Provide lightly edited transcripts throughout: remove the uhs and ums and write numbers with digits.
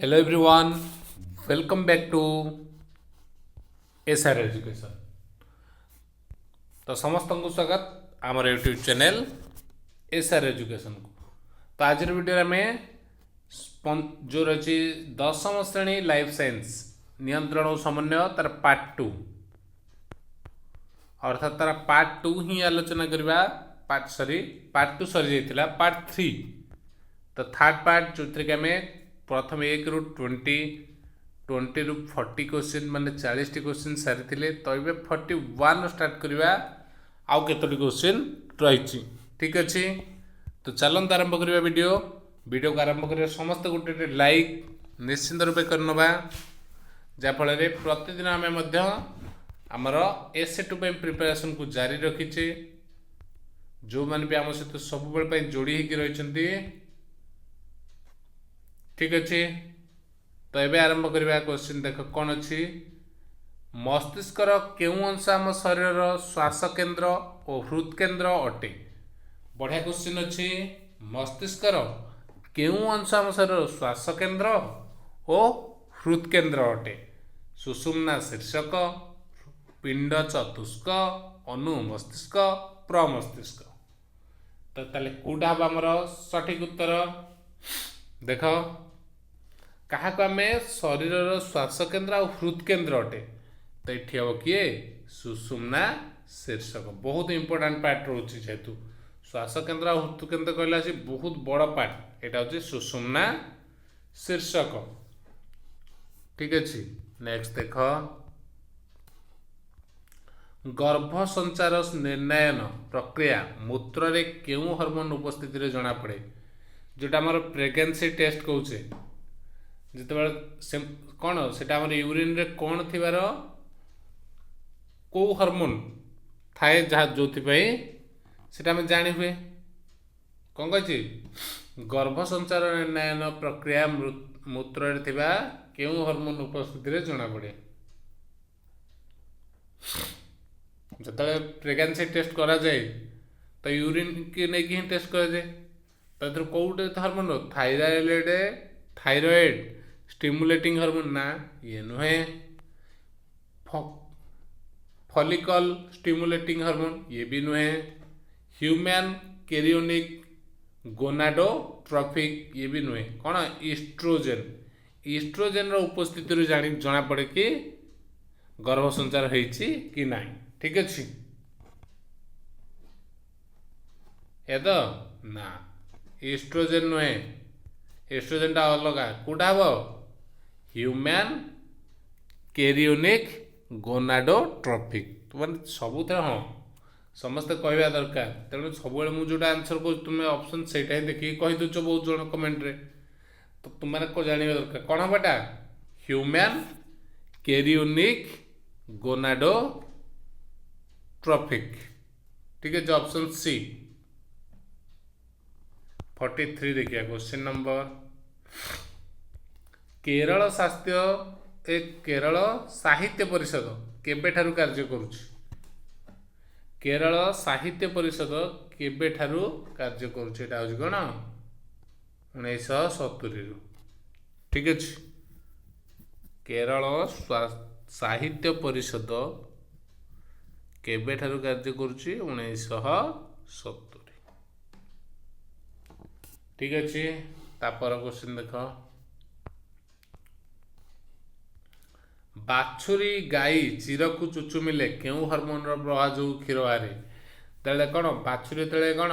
Hello everyone, welcome back to SR Education। तो समस्त को स्वागत आमर यूट्यूब चैनल SR एजुकेशन को। तो आज वीडियो आम जो रही 10वीं श्रेणी लाइफ साइंस नियंत्रण और समन्वय तार पार्ट 2 अर्थात तार पार्ट 2 ही आलोचना करवा। पार्ट 2 सरी जाइथिला पार्ट 3। तो थर्ड पार्ट जो आम प्रथम 1 ରୁ 20 ରୁ 40 क्वेश्चन माने 40 क्वेश्चन सारी। तो ये 41 स्टार्ट करवा। आउ केतोटी क्वेश्चन रही ठीक अच्छे। तो चलते आरंभ करवा वीडियो को आरंभ करवा समस्त गोटे लाइक निश्चिंत रूपे करनबा जाफल प्रतिदिन आम आमर एस2 प्रिपेरेसन को जारी रखीचे। जो मैंने भी आम सहित सब जोड़ी होकर रही ठीक अच्छे। तो ये आरंभ करवा क्वेश्चन देख कौन अच्छी मस्तिष्कर केउ अंश आम शरीर श्वास केन्द्र और हृद केन्द्र अटे। बढ़िया क्वेश्चन अच्छी मस्तिष्कर केउ अंश आम शरीर श्वास केन्द्र और हृद केन्द्र अटे। सुषुम्ना शीर्षक पिंड चतुष्क अनु मस्तिष्क प्रमस्तिष्क। तो ताले कौटा हम आमर सठिक उत्तर देख क्या आम शरीर श्वास केन्द्र और हृद केन्द्र अटे। तो ये हम किए सुषुम्ना शीर्षक बहुत इंपोर्टाट पार्ट रोचे जेहेतु श्वास केन्द्र और हृद केन्द्र कहला बहुत बड़ पार्ट यहाँ हूँ सुषुम्ना शीर्षक ठीक अच्छे। नेक्स्ट देख गर्भ संचार निर्णायन प्रक्रिया मूत्र रे केउ हार्मोन उपस्थिति जना पड़े जोटा आम प्रेगनेंसी टेस्ट कौचे जिते से कौन से यूरिन रे कौन थिबार को हार्मोन थाए जहाँ जो से जानी हुए कौन कही गर्भ संचार निर्णायन प्रक्रिया मूत्र रे थिबा केउ हार्मोन उपस्थिति जना पड़े जो प्रेगनेंसी टेस्ट करा जाए तो यूरिन की नहीं ही टेस्ट करा जाए। तो कौटे हार्मोन थायराइड स्टिमुलेटिंग हार्मोन ना ये नुहे फॉलिकल स्टिमुलेटिंग हार्मोन ये भी नुहे ह्यूमन कैरियोनिक गोनाडोट्रॉफिक ये भी नुहे कौन ईस्ट्रोजेन उपस्थिति जना पड़े कि गर्भ संचार होइछि कि नहीं ठीक अच्छे। ये तो ना ईस्ट्रोजेन नुहे एस्ट्रोजेन टा अलग कौटा हम ह्यूमन कैरियोनिक गोनाडोट्रॉफिक। तो मैंने सबुत हाँ समस्ते कहवा दरकार तेणु सब मुझे आंसर को तुम्हें ऑप्शन से देखिए कहीदे बहुत जन कमेंट रे। तो तुमने को जानवा दरकार कौन हमारा ह्यूमन कैरियोनिक गोनाडोट्रॉफिक ठीक है। ऑप्शन सी 43 देखिए क्वेश्चन नंबर केरल केरल साहित्य परिषद केबे ठारू कार्य करुछि। केरल साहित्य परिषद केबे ठारू कार्य करुछि एटा होछि कोन 1970 ठीक अछि। केरल साहित्य परिषद केबे ठारू कार्य करुछि 1970 ठीक अच्छे। तापर क्वेश्चन देख बाछुरी गाई चिरकु चुचुमिले केउ हार्मोन प्रवाह जो क्षीर बाहर तेरे कौन बाछुरी तेरे कौन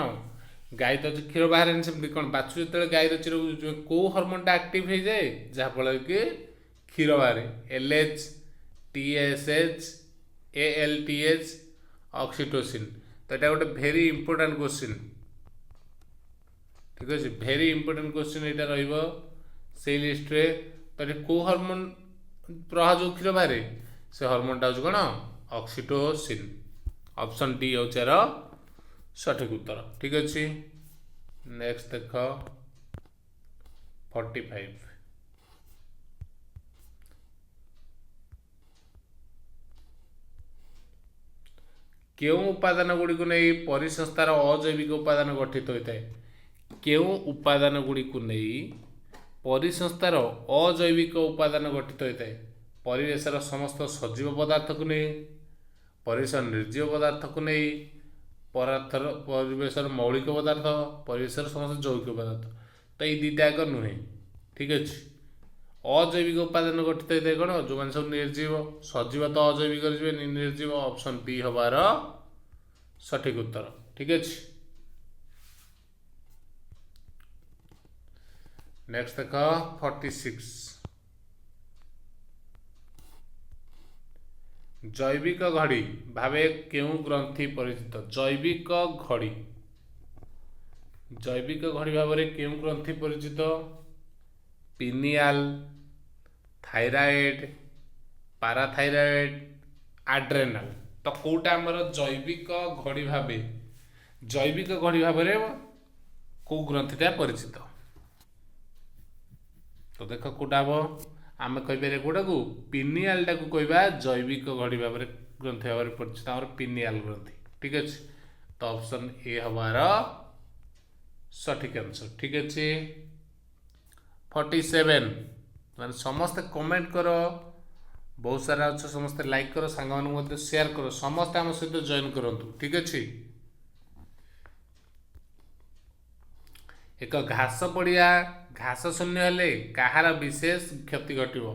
गाई तो क्षीर बाहर सेमती कौन बाछुरी तेरे गाई चिरकु कौ हार्मोनटा एक्टिव हो जाए जहाँफल कि क्षीर बाहर LH TSH ALTH ऑक्सीटोसिन। तो यहाँ गोटे भेरी इंपोर्टाट क्वेश्चन ठीक अच्छे भेरी इंपोर्टेंट क्वेश्चन यहाँ रही लिस्ट रे। तो कौ हार्मोन प्रवाह जो क्षीर बाहर से हार्मोनटा हूँ कौन ऑक्सीटोसिन। ऑप्शन डी हूँ यार सठिक उत्तर ठीक अच्छे। नेक्स्ट देख 45 केउ उपादान गुड़िक नहीं परिसंस्थार अजैविक उपादान गठित होता है। केउ उपादान गुड़िक नहीं परिसंस्थार अजैविक उपादान गठित होता है परिवेशर समस्त सजीव पदार्थ को नहीं परिवेश निर्जीव पदार्थ को नहीं पदार्थर परिवेशर मौलिक पदार्थ परिवेशर समस्त जैविक पदार्थ तो ये दुईटा एक नुहे ठीक अच्छे अजैविक उपादान गठित होता है कौन जो मैंने सब निर्जीव सजीव तो अजैविक निर्जीव ऑप्शन बी हबार सठिक उत्तर ठीक अच्छे। नेक्स्ट देख 46 जैविक घड़ी भावे केउं ग्रंथि परिचित जैविक घड़ी भाव में केउं ग्रंथि परिचित पिनियाल थायराइड पाराथायराइड आड्रेनाल तो कौटा आमर जैविक घड़ी भाव में कौ ग्रंथिटा परिचित तो देख कौटा हम आम कहीपर कौटा को पिनियालटा को कहवा जैविक घड़ी भाव में ग्रंथि भाव में परिचित आम पिनियाल ग्रंथि ठीक अच्छे तो ऑप्शन ए हमार सठिक आंसर ठीक अच्छे। 47 मैंने समस्ते कमेंट कर बहुत सारा अच्छे समस्ते लाइक कर सांग शेयर कर समस्ते आम सहित जॉइन करूँ ठीक अच्छे। एक घास पड़िया घास शून्य हेले कहार विशेष क्षति घटव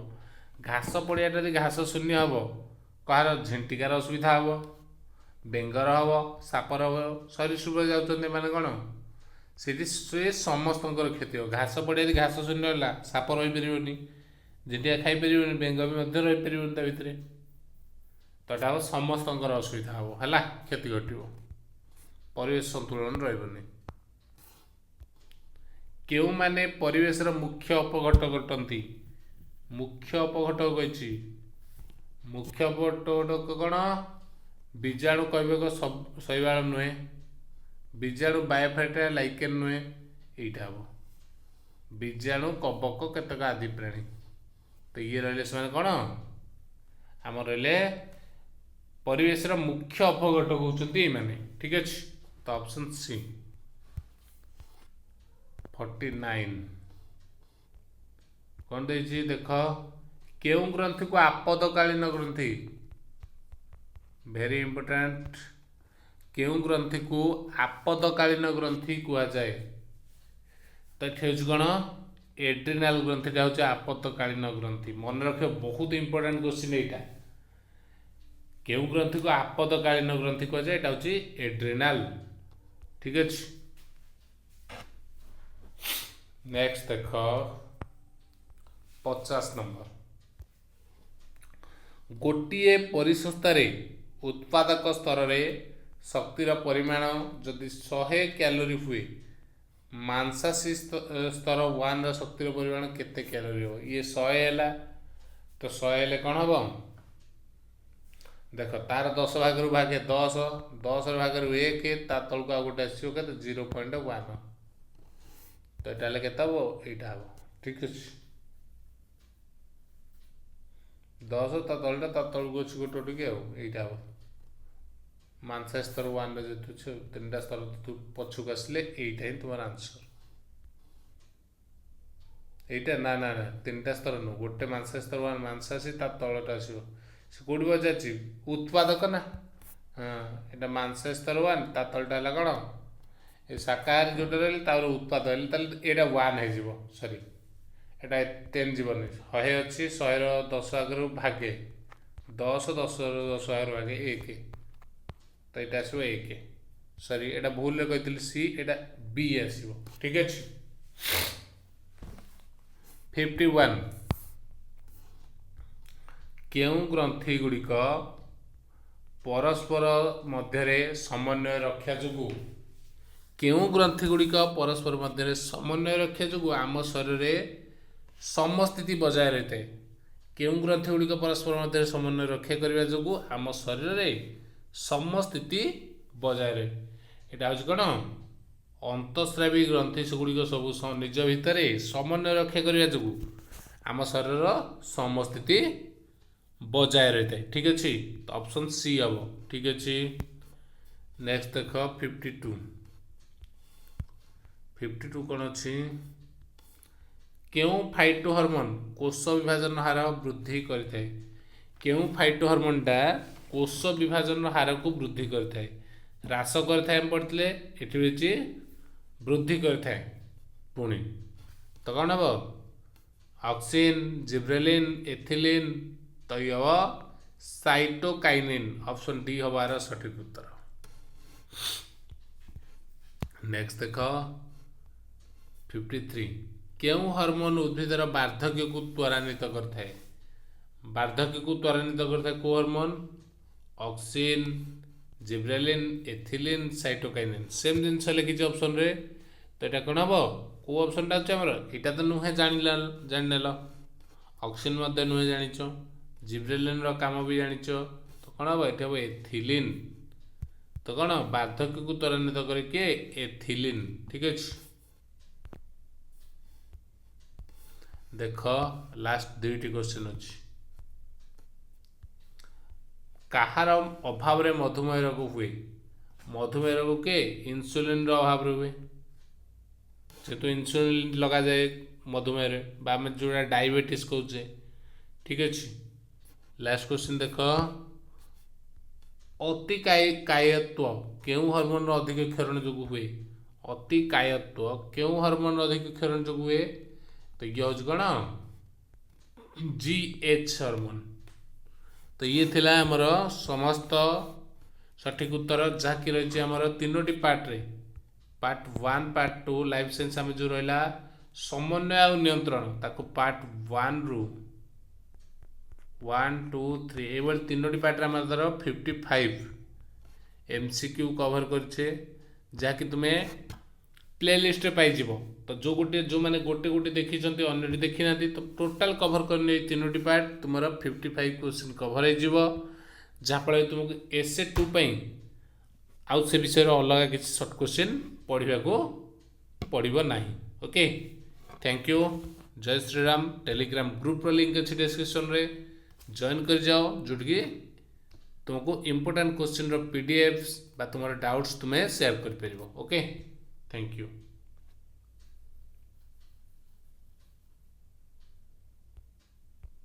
घास पड़ियाटा घास शून्य हम कहार झिंटिकार असुविधा हम बेंगर हम सापर हम सरीसृप जाऊँच मैंने कौन से समस्त क्षति हो घास पड़िया घास शून्य है साप रहीपर झिंटिका खाईपर बेंग भी रहीपर भितर तो यहाँ समस्त असुविधा हम है क्षति घटव परिवेश संतुलन रही केउ माने परिवेशर मुख्य अपघटक घटती मुख्य अपघटक कही मुख्य अपघटक कौन बीजाणु कहबेक शैवाल नुहे बीजाणु बायोफाइटा लाइकेन नुहे यहीटा हम बीजाणु कबक केतक आदि प्राणी तो ये रही से कौन आम रही परिवेशर मुख्य अपघटक होती माने ठीक अच्छे तो ऑप्शन सी 49 कौन दे देख केउं ग्रंथि को आपदकालीन ग्रंथि वेरी इंपोर्टेंट केउं ग्रंथि को आपदकालीन ग्रंथि कह जाए तो ये कौन एड्रिनाल ग्रंथिटा हूँ आपदकालीन ग्रंथि मन रख बहुत इंपोर्टेंट क्वेश्चन यहाँ केउं ग्रंथि को आपदकालीन ग्रंथि कह जाए यहाँ हूँ एड्रिनाल ठीक अच्छे। नेक्स्ट देख 50 नंबर गोटे परिसंस्थार उत्पादक स्तर में शक्तिर परिमाण जदि 100 कैलोरी हुए मांसाशी स्तर 1 शक्तिर परिमाण केते कैलोरी हो ये 100 है तो 100 हेले कौन हम देख तार 10 भाग भागे 10 10 भाग 1 ता तलक आ गोटे आसो के 0.1 तो यहाँ के यहाँ हम ठीक अच्छे 10 ता तलटा ता तलू अच्छी गोटे टे यहाँ हम मांसा स्तर 1 जो 3टा स्तर तू पछुक आसले यहीटा ही तुम आंसर यहीटा ना ना ना 3टा स्तर नुह गोटे मांसा स्तर 1 मांसाशी ता तलटा आसो से कौटी बजाची उत्पादक ना हाँ यहाँ मांसा स्तर 1 ता तलटा है कौन ये शाकाहारी जोटा रही उत्पाद यहाँ 1 हो सरी यहाँ 10 जीवन 100 अच्छी 100 10 आगु भागे 10 10 10 आगु भागे 1 तो यहाँ आसो 1 सरी यहाँ भूल कही सी यहाँ बी आसो ठीक अच्छे। 51 केउं ग्रंथि गुड़िक परस्पर मध्य समन्वय रक्षा जोगु केउं ग्रंथि गुड़िक परस्पर मध्य समन्वय रक्षा जोगु आम शरीर में समस्थिति बजाय रही है केउं ग्रंथि गुड़िक परस्पर मध्य समन्वय रक्षा करने जोगु आम शरीर में समस्थिति बजाय रहे यहाँ हूँ कौन अंतस्रावी ग्रंथि सेगुड़िक सब निज भितर समन्वय रक्षा करने जोगु आम शरीर समस्थिति बजाय रही है ठीक अच्छे तो ऑप्शन सी हम ठीक अच्छे। नेक्स्ट देख 52 कौन अच्छी केउं फाइटो हार्मोन कोष विभाजन हार वृद्धि करिथाए केउं फाइटो हार्मोनटा कोष विभाजन हार को वृद्धि करिथाए ह्रास करिथाए हम पढ़िଥିଲେ एठी होची वृद्धि करिथाए पुणी तो कौन हम ऑक्सिन जिब्रेलिन एथिलिन तो ये हम साइटोकाइनिन ऑप्शन डी हमारा सठिक उत्तर। नेक्स्ट देख 53 केउं हार्मोन उद्भिदर वार्धक्य को त्वरान्वित करथाए वार्धक्य को त्वरान्वित करथाए को hormone auxin gibberellin ethylene cytokinin same genus लिखी ऑप्शन रे तो यहाँ कौन हम को ऑप्शनटा अच्छे आमर यहाँ तो नुहे जान ऑक्सिन नुहे जानिच जिब्रेलिन काम भी जानिच तो कौन हम ये हम एथिलिन तो कौन वार्धक्य को त्वरान्वित करे किए एथिलिन ठीक अच्छे। देख लास्ट दुईटी क्वेश्चन अच्छी कहार अभाव रे मधुमेह रोग हुए मधुमेह रोग के इन्सुलिन अभाव हुए से तो इन्सुलिन लगा जाए मधुमेह रे आम जो डायबिटीज कहे ठीक अच्छे। लास्ट क्वेश्चन देख अति कायत्व केउं हार्मोन अधिक क्षरण जो हुए अति कायत्व केउं हार्मोन अधिक क्षरण जो हुए तो ये हूँ कौन GH हार्मोन तो ये थिला हमर समस्त सठिक उत्तर जहाँकि रही आमर तीनोटी पार्ट रे पार्ट 1 पार्ट 2 लाइफ साइंस आम जो रहा समन्वय और नियंत्रण ताको पार्ट 1 रु 1 2 3 ये तीनोटी पार्ट रे आमर 55 MCQ कवर करछे जहाँकि तुम्हें प्लेलिस्ट पाइज तो जो गोटे जो मैंने गोटे गोटे देखी अन्य देखी ना तो टोटाल कवर करने तीनोटी पार्ट तुम 55 क्वेश्चन कवर हो जहाँफल तुमको एसे 2 आउ से विषय अलग किसी सर्ट क्वेश्चन पढ़ा को पड़ो ना। ओके थैंक यू जय श्रीराम टेलीग्राम ग्रुप लिंक अच्छी डिस्क्रिप्शन रे जॉइन कर जाओ जोटि तुमको इम्पोर्टेंट क्वेश्चन PDF बा तुम डाउट्स तुम्हें शेयर कर पार। Okay thank you.